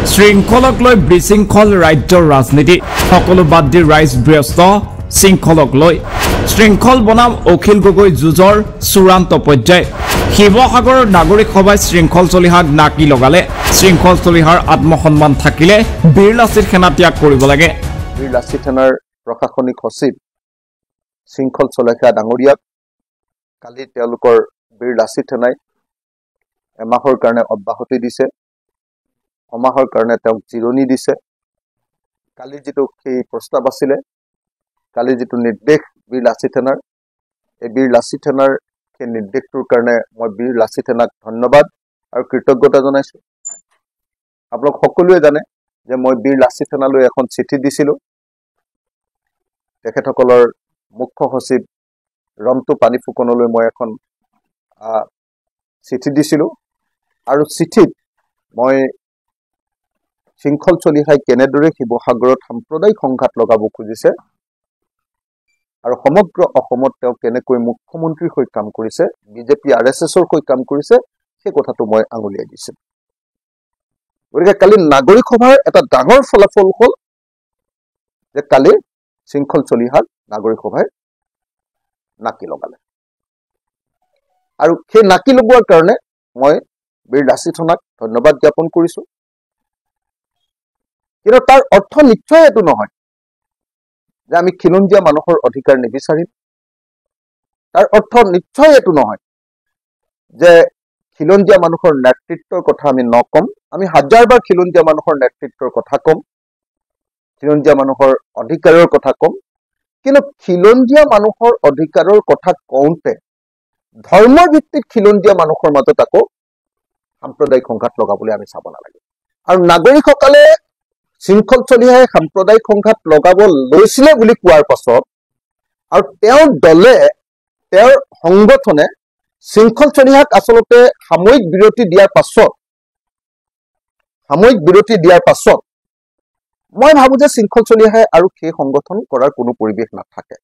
শৃংখলক লৈ বিশৃংখল ৰাজ্যৰ ৰাজনীতি সকলো বাদ দি ৰাইজ ব্যস্ত শৃংখলক লৈ শৃংখল বনাম অখিল গগৈ যুঁজৰ চূড়ান্ত পৰ্যায় শিৱসাগৰৰ নাগৰিক সভাই শৃংখল চলিহাক নাকি লগালে শৃংখল চলিহাৰ আত্মসন্মান থাকিলে বীৰ লাচিত সেনা ত্যাগ কৰিব লাগে বীৰ লাচিত সেনাৰ প্ৰশাসনিক সচিব শৃংখল চলিহা ডাঙৰীয়াক কালি তেওঁলোকৰ বীৰ লাচিত সেনাই এমাহৰ কাৰণে অব্যাহতি দিছে অমাহৰ কাৰণে তেওঁক জিৰণি দিছে কালি যেটো সেই প্ৰস্তাৱ আছিল কালি যেটো নিৰ্দেশ বীৰ লাচিত সেনাৰ এই বীৰ লাচিত সেনাৰ সেই নিৰ্দেশটোৰ কাৰণে মই বীৰ লাচিত সেনাক ধন্যবাদ আৰু কৃতজ্ঞতা জনাইছো আপোনালোক সকলোৱে জানে যে মই বীৰ লাচিত সেনালৈ এখন চিঠি দিছিলো তেখেতসকলৰ মুখ্য সচিব ৰমটো পানী ফুকনলৈ মই এখন চিঠি দিছিলো আৰু চিঠিত মই শৃংখল চলিহাই কেনেদৰে শিৱসাগৰত সাম্প্ৰদায়িক সংঘাত লগাব খুজিছে আৰু সমগ্ৰ অসমত তেওঁ কেনেকৈ মুখ্যমন্ত্ৰীৰ হৈ কাম কৰিছে বিজেপি আৰএছএছৰ হৈ কাম কৰিছে সেই কথাটো মই আঙুলিয়াই দিছো গতিকে কালি নাগৰিক সভাৰ এটা ডাঙৰ ফলাফল হ'ল যে কালি শৃংখল চলিহাক নাগৰিক সভাই নাকি লগালে আৰু সেই নাকি লগোৱাৰ কাৰণে মই বীৰ লাচিত সেনাক ধন্যবাদ জ্ঞাপন কৰিছো কিন্তু তাৰ অৰ্থ নিশ্চয় এটো নহয় যে আমি খিলঞ্জীয়া মানুহৰ অধিকাৰ নিবিচাৰিম তাৰ অৰ্থ নিশ্চয় এটো নহয় যে খিলঞ্জীয়া মানুহৰ নেতৃত্বৰ কথা আমি নকম আমি হাজাৰবাৰ খিলঞ্জীয়া মানুহৰ নেতৃত্বৰ কথা কম খিলঞ্জীয়া মানুহৰ অধিকাৰৰ কথা কম কিন্তু খিলঞ্জীয়া মানুহৰ অধিকাৰৰ কথা কওঁতে ধৰ্মৰ ভিত্তিত খিলঞ্জীয়া মানুহৰ মাজত আকৌ সাম্প্ৰদায়িক সংঘাত লগাবলৈ আমি চাব নালাগে আৰু নাগৰিকসকলে শৃংখল চলিহাই সাম্প্ৰদায়িক সংঘাত লগাব লৈছিলে বুলি কোৱাৰ পাছত আৰু তেওঁৰ দলে তেওঁৰ সংগঠনে শৃংখল চলিহাক আচলতে সাময়িক বিৰতি দিয়াৰ পাছত মই ভাবো যে শৃংখল চলিহাই আৰু সেই সংগঠন কৰাৰ কোনো পৰিৱেশ নাথাকে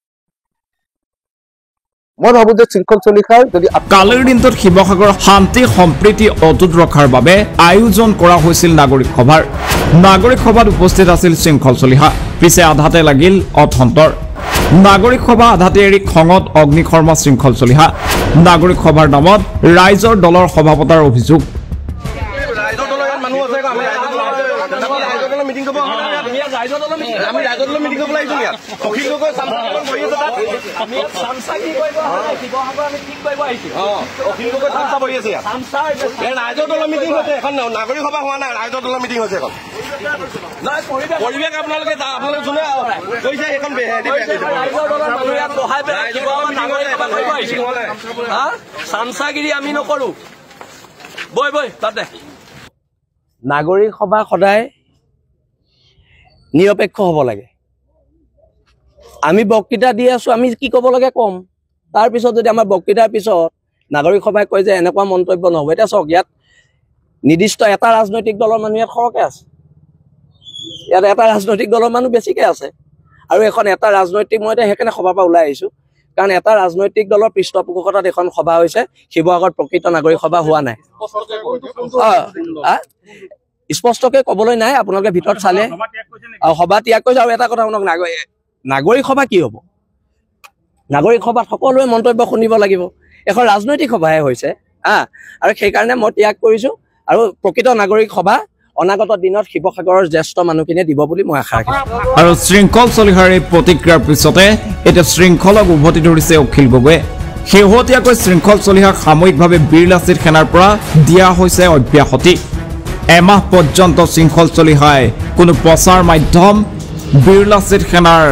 মই ভাবো যে শৃংখল চলিহাৰ যদি কালিৰ দিনটোত শিৱসাগৰ শান্তি সম্প্ৰীতি অটুট ৰখাৰ বাবে আয়োজন কৰা হৈছিল নাগৰিক সভাত উপস্থিত আছিল শৃংখল চলিহা পিছে আধাতে লাগিল অথন্তৰ নাগৰিক সভা আধাতে এৰি খঙত অগ্নিশৰ্মা শৃংখল চলিহা নাগৰিক সভাৰ নামত ৰাইজৰ দলৰ সভাপতাৰ অভিযোগ নাগৰিক সভা সদায় নিৰপেক্ষ হ'ব লাগে আমি বক্তৃতা দি আছো আমি কি ক'ব লাগে কম তাৰ পিছত যদি আমাৰ বক্তৃতাৰ পিছত নাগৰিক সভাই কয় যে এনেকুৱা মন্তব্য নহ'ব এটা চাওক ইয়াত নিৰ্দিষ্ট এটা ৰাজনৈতিক দলৰ মানুহ ইয়াত সৰহকৈ আছে ইয়াত এটা ৰাজনৈতিক দলৰ মানুহ বেছিকৈ আছে আৰু এখন এটা ৰাজনৈতিক মই সেইকাৰণে সভাৰ পৰা ওলাই আহিছোঁ কাৰণ এটা ৰাজনৈতিক দলৰ পৃষ্ঠপোষকতাত এখন সভা হৈছে শিৱসাগৰত প্ৰকৃত নাগৰিক সভা হোৱা নাই স্পষ্টকৈ ক'বলৈ নাই আপোনালোকে ভিতৰত চালে সভা ত্যাগ কৰিছে আৰু এটা কথা শুনক নাগৰিক সভা কি হ'ব নাগৰিক সভাত সকলোৱে মন্তব্য শুনিব লাগিব এখন ৰাজনৈতিক সভাহে হৈছে আৰু সেইকাৰণে মই ত্যাগ কৰিছোঁ আৰু প্ৰকৃত নাগৰিক সভা অনাগত দিনত শিৱসাগৰৰ জ্যেষ্ঠ মানুহখিনিয়ে দিব বুলি মই আশা ৰাখিছোঁ আৰু শৃংখল চলিহাৰ এই প্ৰতিক্ৰিয়াৰ পিছতে এতিয়া শৃংখলক উভতি ধৰিছে অখিল গগৈয়ে শেহতীয়াকৈ শৃংখল চলিহাক সাময়িকভাৱে বীৰ লাচিত সেনাৰ পৰা দিয়া হৈছে অব্যাহতি এমাহ পৰ্যন্ত শৃংখল চলিহাই কোনো প্ৰচাৰ মাধ্যম বীৰ লাচিত সেনাৰ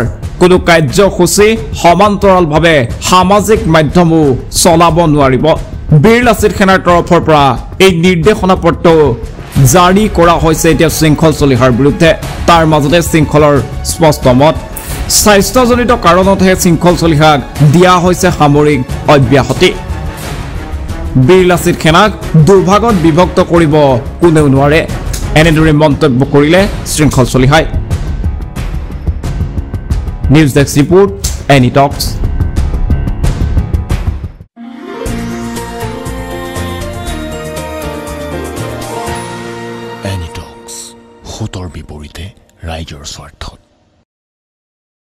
কোনো কাৰ্যসূচী সমান্তৰালভাৱে সামাজিক মাধ্যমো চলাব নোৱাৰিব বীৰ লাচিত সেনাৰ তৰফৰ পৰা এই নিৰ্দেশনা পত্ৰ জাৰি কৰা হৈছে এতিয়া শৃংখল চলিহাৰ বিৰুদ্ধে তাৰ মাজতে শৃংখলৰ স্পষ্ট মত স্বাস্থ্যজনিত কাৰণতহে শৃংখল চলিহাক দিয়া হৈছে সামৰিক অব্যাহতি বীৰ লাচিত সেনাক দুভাগত বিভক্ত কৰিব কোনেও নোৱাৰে এনেদৰে মন্তব্য কৰিলে শৃংখল চলিহাই নিউজ ডেস্ক ৰিপোৰ্ট এনি টক্স ভোটৰ বিপৰীতে ৰাইজৰ স্বাৰ্থত।